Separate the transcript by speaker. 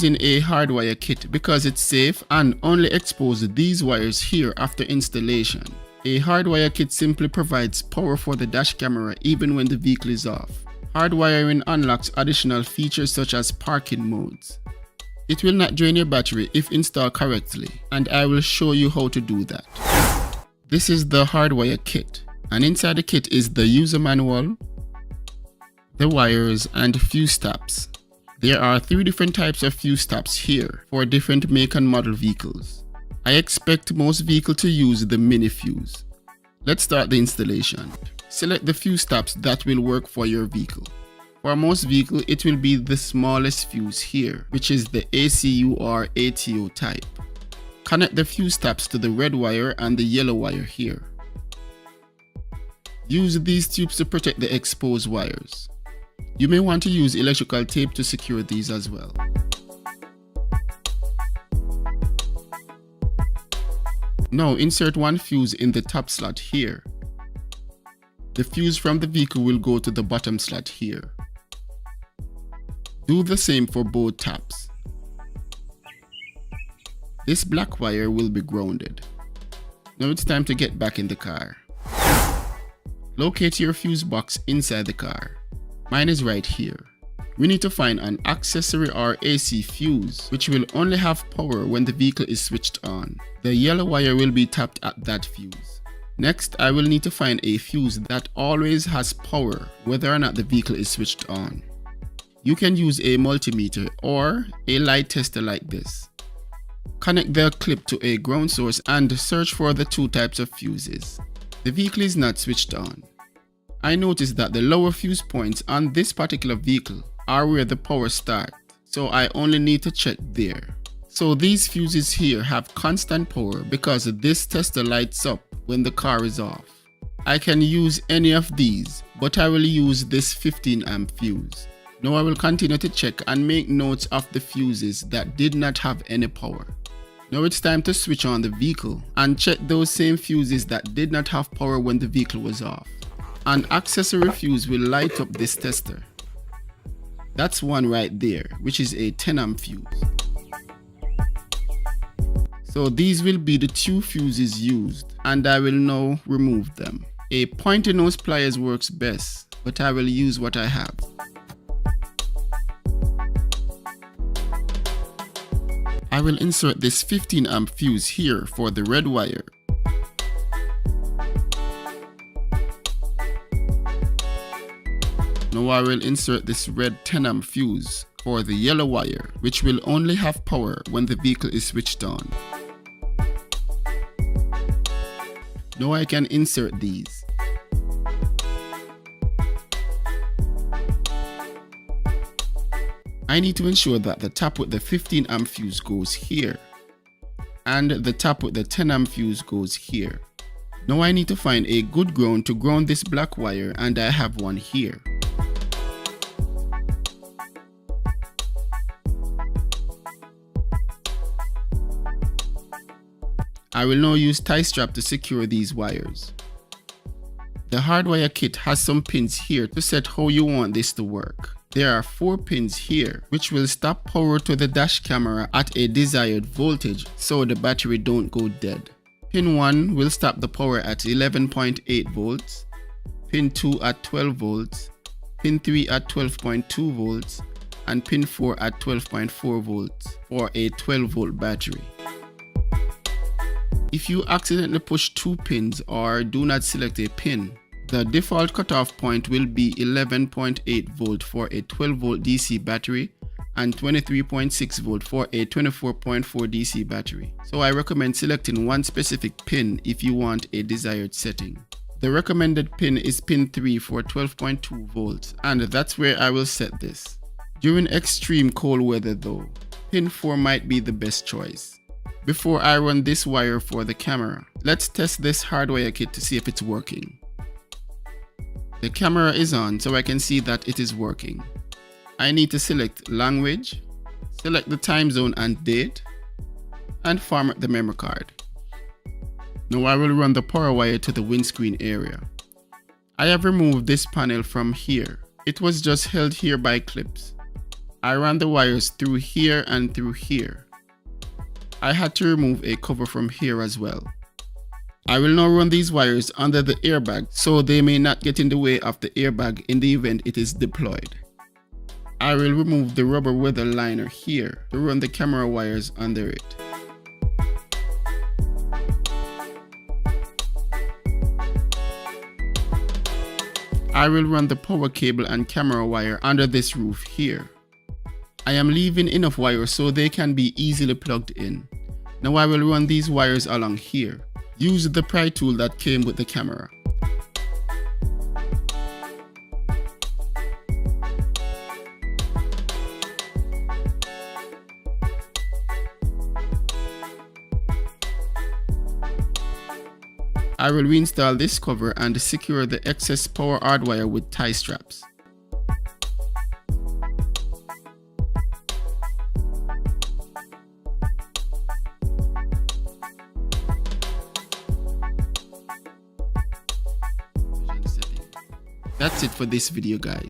Speaker 1: using a hardwire kit because it's safe and only expose these wires here after installation. A hardwire kit simply provides power for the dash camera even when the vehicle is off. Hardwiring unlocks additional features such as parking modes. It will not drain your battery if installed correctly, and I will show you how to do that. This is the hardwire kit, and inside the kit is the user manual, the wires, and fuse tabs. There are 3 different types of fuse tabs here for different make and model vehicles. I expect most vehicles to use the mini fuse. Let's start the installation. Select the fuse tabs that will work for your vehicle. For most vehicles, it will be the smallest fuse here, which is the ACU or ATO type. Connect the fuse tabs to the red wire and the yellow wire here. Use these tubes to protect the exposed wires. You may want to use electrical tape to secure these as well. Now insert one fuse in the top slot here. The fuse from the vehicle will go to the bottom slot here. Do the same for both tabs. This black wire will be grounded. Now it's time to get back in the car. Locate your fuse box inside the car. Mine is right here. We need to find an accessory or AC fuse which will only have power when the vehicle is switched on. The yellow wire will be tapped at that fuse. Next, I will need to find a fuse that always has power whether or not the vehicle is switched on. You can use a multimeter or a light tester like this. Connect the clip to a ground source and search for the 2 types of fuses. The vehicle is not switched on. I noticed that the lower fuse points on this particular vehicle are where the power starts, so I only need to check there. So these fuses here have constant power because this tester lights up when the car is off. I can use any of these, but I will use this 15 amp fuse. Now I will continue to check and make notes of the fuses that did not have any power. Now it's time to switch on the vehicle and check those same fuses that did not have power when the vehicle was off. An accessory fuse will light up this tester. That's one right there, which is a 10 amp fuse. So these will be the 2 fuses used, and I will now remove them. A pointy nose pliers works best, but I will use what I have. I will insert this 15 amp fuse here for the red wire. Now I will insert this red 10 amp fuse for the yellow wire, which will only have power when the vehicle is switched on. Now I can insert these. I need to ensure that the tap with the 15 amp fuse goes here and the tap with the 10 amp fuse goes here. Now I need to find a good ground to ground this black wire, and I have one here. I will now use tie strap to secure these wires. The hardwire kit has some pins here to set how you want this to work. There are 4 pins here which will stop power to the dash camera at a desired voltage so the battery don't go dead. Pin 1 will stop the power at 11.8 volts, pin 2 at 12 volts, pin 3 at 12.2 volts, and pin 4 at 12.4 volts for a 12 volt battery. If you accidentally push 2 pins or do not select a pin, the default cutoff point will be 11.8 volt for a 12 volt DC battery and 23.6 volt for a 24.4 DC battery. So I recommend selecting one specific pin if you want a desired setting. The recommended pin is pin 3 for 12.2 volts, and that's where I will set this. During extreme cold weather though, pin 4 might be the best choice. Before I run this wire for the camera, let's test this hardwire kit to see if it's working. The camera is on, so I can see that it is working. I need to select language, select the time zone and date, and format the memory card. Now I will run the power wire to the windscreen area. I have removed this panel from here. It was just held here by clips. I ran the wires through here and through here. I had to remove a cover from here as well. I will now run these wires under the airbag so they may not get in the way of the airbag in the event it is deployed. I will remove the rubber weather liner here to run the camera wires under it. I will run the power cable and camera wire under this roof here. I am leaving enough wires so they can be easily plugged in. Now I will run these wires along here. Use the pry tool that came with the camera. I will reinstall this cover and secure the excess power hardwire with tie straps. That's it for this video, guys.